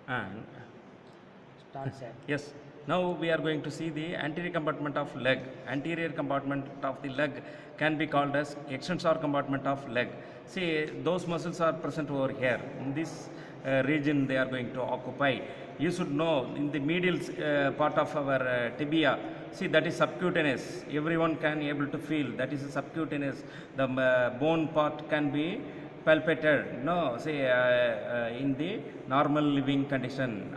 And Start, sir. yes, now we are going to see the anterior compartment of leg. Anterior compartment of the leg can be called as extensor compartment of leg. See, those muscles are present over here. In this region they are going to occupy. You should know in the medial part of our tibia, see that is subcutaneous. Everyone can able to feel that is a subcutaneous. The bone part can be palpated, no, say in the normal living condition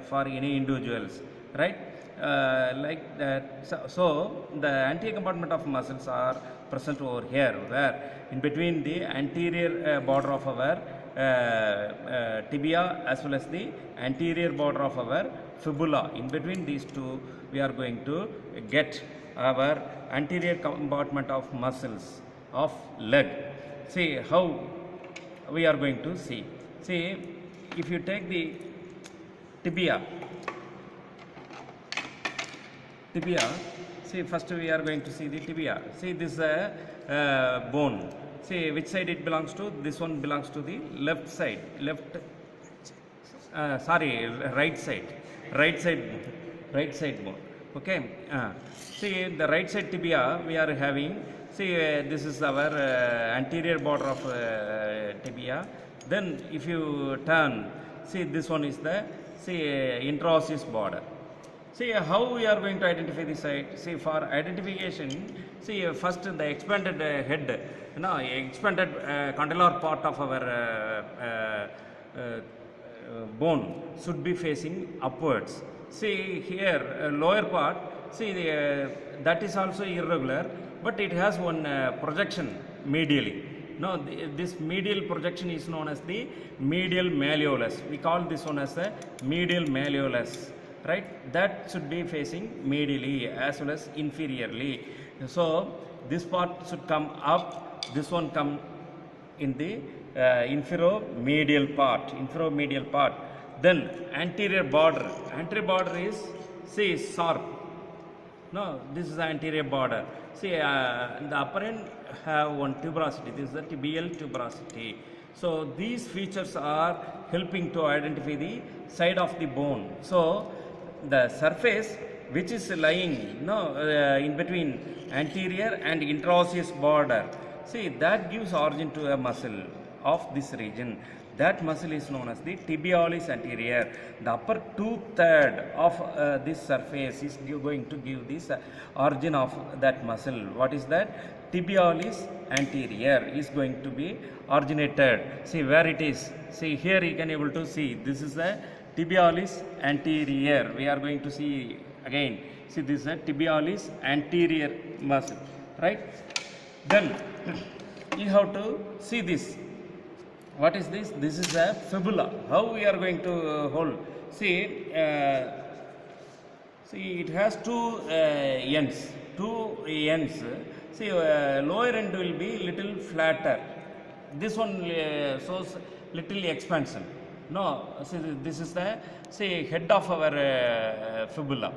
for any individuals, right? Like that. So the anterior compartment of muscles are present over here, where in between the anterior border of our tibia as well as the anterior border of our fibula. In between these two, we are going to get our anterior compartment of muscles of leg. See how we are going to see. See, if you take the tibia, see first we are going to see the tibia. See this is a bone. See which side it belongs to? This one belongs to the left side, right side, right side bone. Okay. See the right side tibia we are having. See this is our anterior border of tibia. Then if you turn, see this one is the interosseous border. See how we are going to identify the site. See for identification, see first the expanded head, expanded condylar part of our bone should be facing upwards. See here lower part, see that is also irregular, but it has one projection medially. No, this medial projection is known as the medial malleolus. We call this one as the medial malleolus, right? That should be facing medially as well as inferiorly. So this part should come up, this one come in the infero-medial part. Then anterior border is, see, sharp. No, this is the anterior border. See, the upper end have one tuberosity. This is the tibial tuberosity. So these features are helping to identify the side of the bone. So the surface which is lying in between anterior and interosseous border, see that gives origin to a muscle of this region. That muscle is known as the tibialis anterior. The upper 2/3 of this surface is going to give this origin of that muscle. What is that? Tibialis anterior is going to be originated. See where it is. See here you can able to see. This is the tibialis anterior. We are going to see again. See this is a tibialis anterior muscle, right? Then you have to see this. What is this? This is a fibula. How we are going to hold? See, it has two ends. See, lower end will be little flatter. This one shows little expansion. No, see, this is the head of our fibula.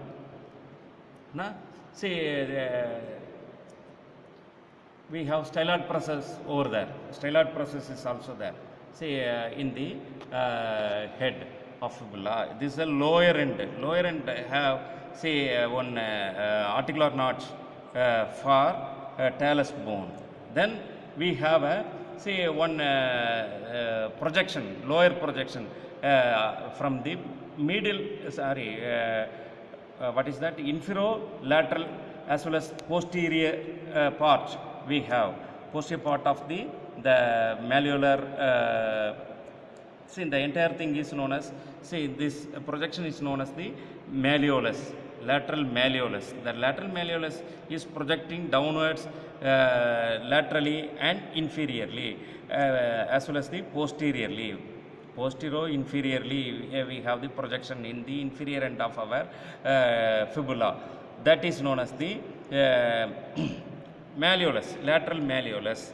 No? See, we have styloid process over there. Styloid process is also there. See in the head of fibula. This is a lower end. Lower end have one articular notch for talus bone. Then we have a one projection, lower projection from the medial. What is that? Inferolateral as well as posterior part. We have posterior part of the malleolar. See the entire thing is known as, this projection is known as the malleolus, lateral malleolus. The lateral malleolus is projecting downwards laterally and inferiorly as well as the posteriorly. Inferiorly we have the projection in the inferior end of our fibula. That is known as the malleolus, lateral malleolus.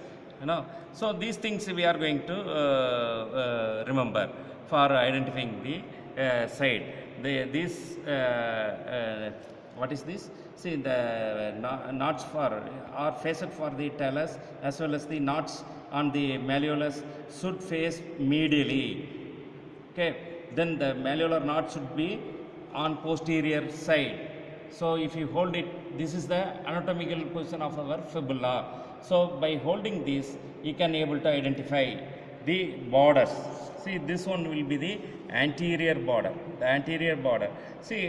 So these things we are going to remember for identifying the side. What is this? See the knots are faced for the talus as well as the knots on the malleolus should face medially. Okay. then the malleolar knot should be on posterior side. So if you hold it, this is the anatomical position of our fibula. So by holding this, you can able to identify the borders. See, this one will be the anterior border. The anterior border. See,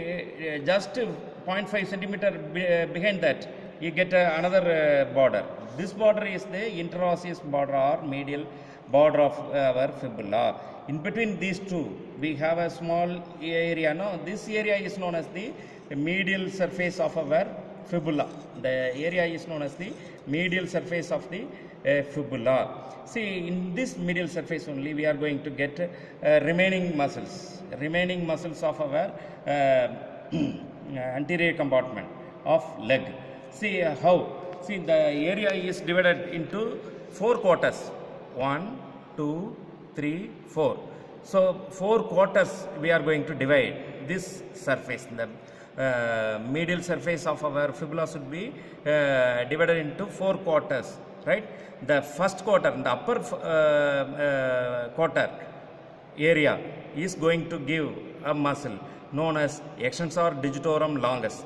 just 0.5 centimeter behind that, you get another border. This border is the interosseous border or medial border of our fibula. In between these two, we have a small area. No, this area is known as the medial surface of our fibula. The area is known as the medial surface of the fibula. See, in this medial surface only, we are going to get remaining muscles of our anterior compartment of leg. See how? See, the area is divided into 4 quarters. 1, 2, 3, 4. So 4 quarters we are going to divide this surface. The medial surface of our fibula should be divided into 4 quarters, right? The first quarter, the upper quarter area is going to give a muscle known as extensor digitorum longus.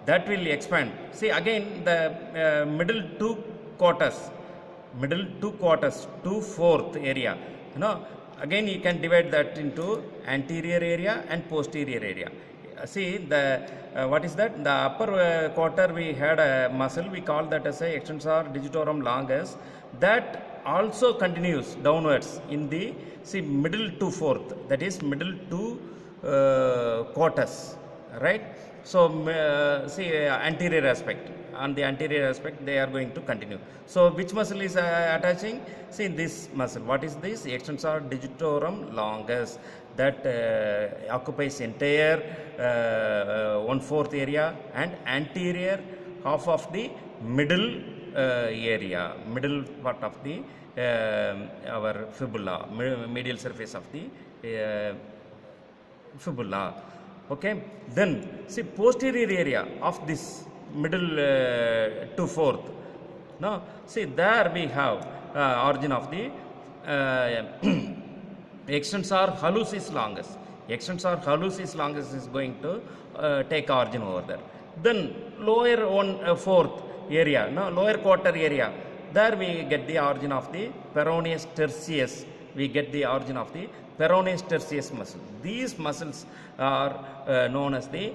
That will expand. See, again the middle 2 quarters, 2/4 area, you know, again you can divide that into anterior area and posterior area. See, the what is that? The upper quarter we had a muscle, we call that as a extensor digitorum longus. That also continues downwards in the, see, middle 2/4, that is middle 2 quarters, right? So see, anterior aspect, on the anterior aspect they are going to continue. So which muscle is attaching? See, this muscle. What is this? Extensor digitorum longus. That occupies entire 1/4 area and anterior half of the middle area, middle part of the our fibula, medial surface of the fibula. Okay, then see, posterior area of this middle 2/4. Now, see, there we have origin of the extensor hallucis longus. Extensor hallucis longus is going to take origin over there. Then lower 1/4 area, no, lower quarter area, there we get the origin of the peroneus tertius. We get the origin of the peroneus tertius muscle. These muscles are known as the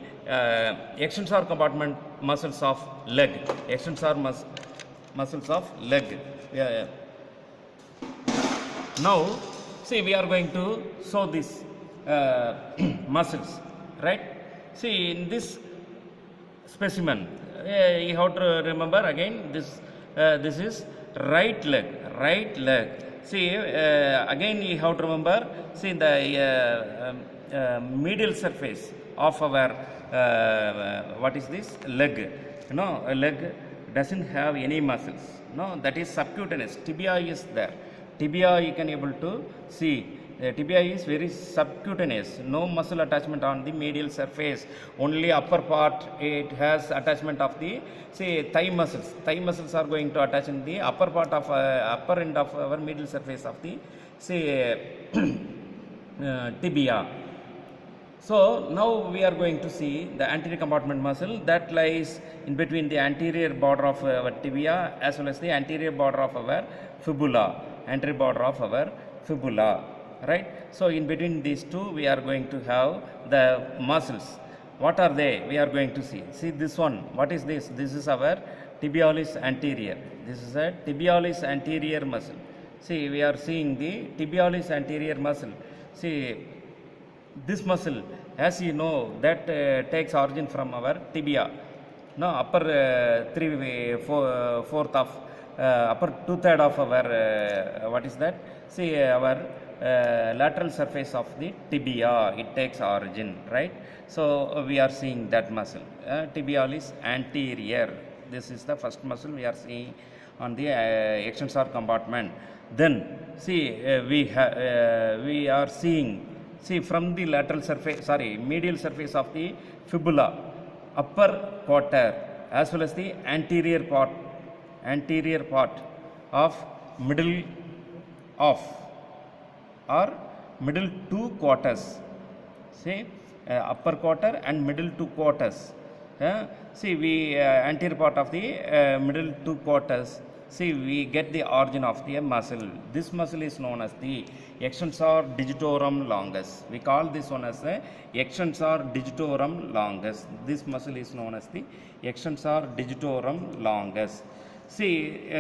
extensor compartment muscles of leg. Extensor muscles of leg. Yeah. Now, see, we are going to show these muscles, right? See, in this specimen, you have to remember again, this is right leg. See, again you have to remember, see, the medial surface of our what is this? Leg. You know, a leg doesn't have any muscles. No, that is subcutaneous. Tibia is there. Tibia you can able to see. Tibia is very subcutaneous. No muscle attachment on the medial surface. Only upper part it has attachment of the, say, thigh muscles. Thigh muscles are going to attach in the upper part of upper end of our medial surface of the, say, tibia. So now we are going to see the anterior compartment muscle that lies in between the anterior border of our tibia as well as the anterior border of our fibula. Anterior border of our fibula, right? So in between these two we are going to have the muscles. What are they? We are going to see. See this one. What is this? This is our tibialis anterior. This is a tibialis anterior muscle. See, we are seeing the tibialis anterior muscle. See, this muscle, as you know, that takes origin from our tibia. No, upper 3/4 of upper 2/3 of our what is that? See, our lateral surface of the tibia, it takes origin, right? So we are seeing that muscle, tibialis anterior. This is the first muscle we are seeing on the extensor compartment. Then see, we are seeing, see, from the lateral surface, sorry, medial surface of the fibula, upper quarter as well as the anterior part of middle of or middle 2 quarters See, upper quarter and middle two quarters. See, we anterior part of the middle two quarters. See, we get the origin of the muscle. This muscle is known as the extensor digitorum longus. We call this one as the extensor digitorum longus. This muscle is known as the extensor digitorum longus. See,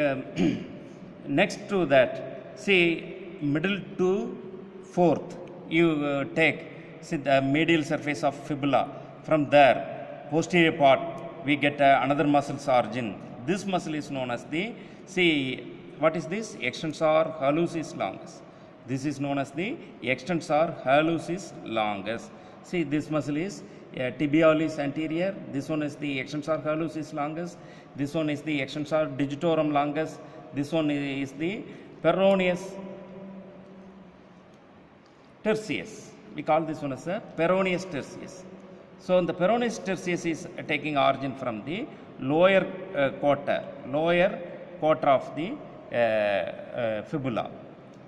next to that, see, middle to fourth, you take, see, the medial surface of fibula. From there, posterior part, we get another muscle's origin. This muscle is known as the, see, what is this? Extensor hallucis longus. This is known as the extensor hallucis longus. See, this muscle is tibialis anterior. This one is the extensor hallucis longus. This one is the extensor digitorum longus. This one is the peroneus tertius. We call this one as a peroneus tertius. So, the peroneus tertius is taking origin from the lower quarter of the fibula.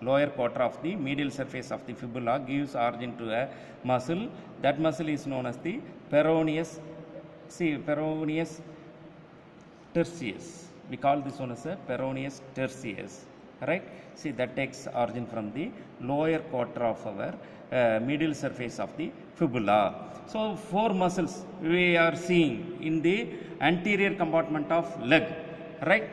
Lower quarter of the medial surface of the fibula gives origin to a muscle. That muscle is known as the peroneus. See, peroneus tertius. We call this one as a peroneus tertius. Right? See, that takes origin from the lower quarter of our medial surface of the fibula. So, 4 muscles we are seeing in the anterior compartment of leg. Right?